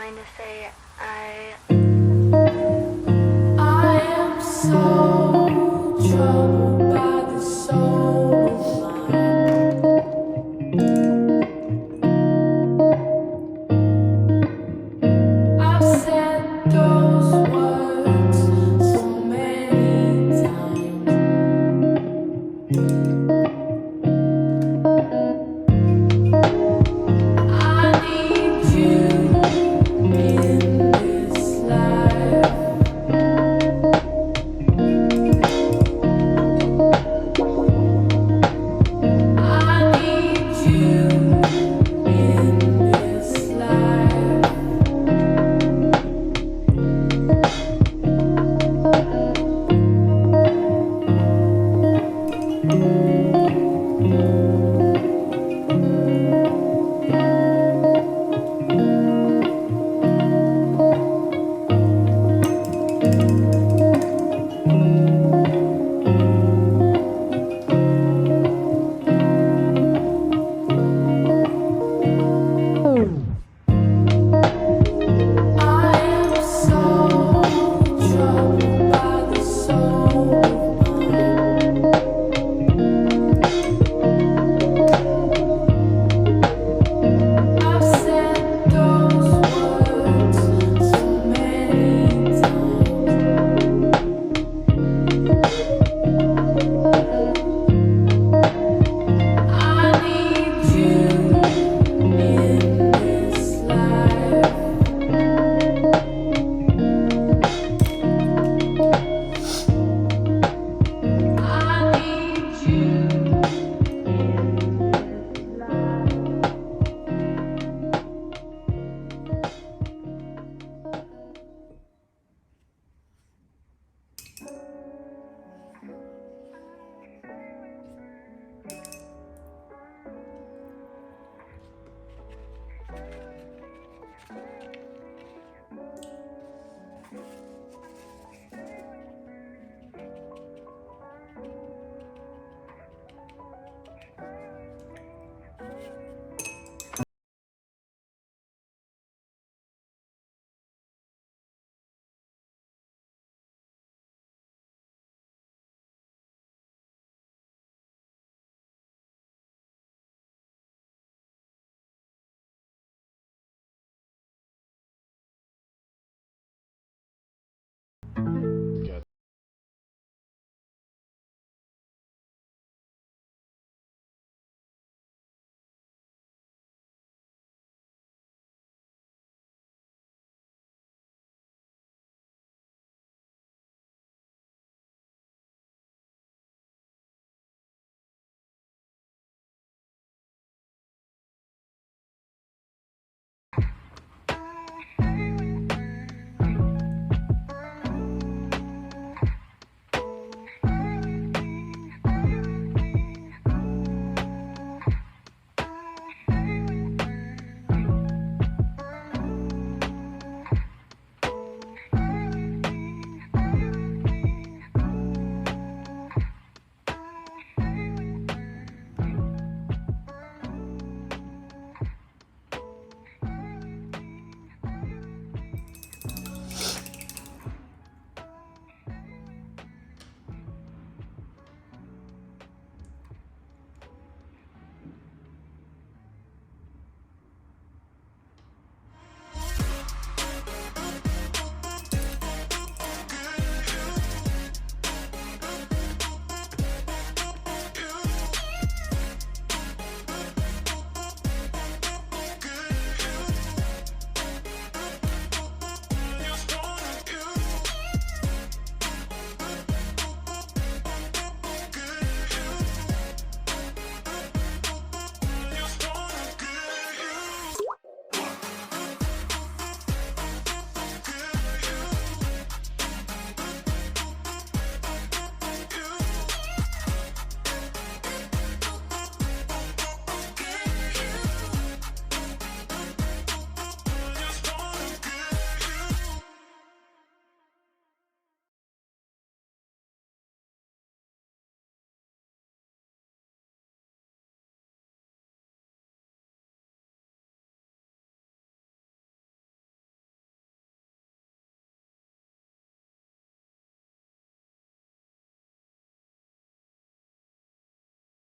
trying to say. I am so troubled by the soul of mine. I've said those words so many times. I need you in this life. I need you in this life. I am so troubled by the soul of mine. I've said those words so many times. I need you in this life. I need you in this life.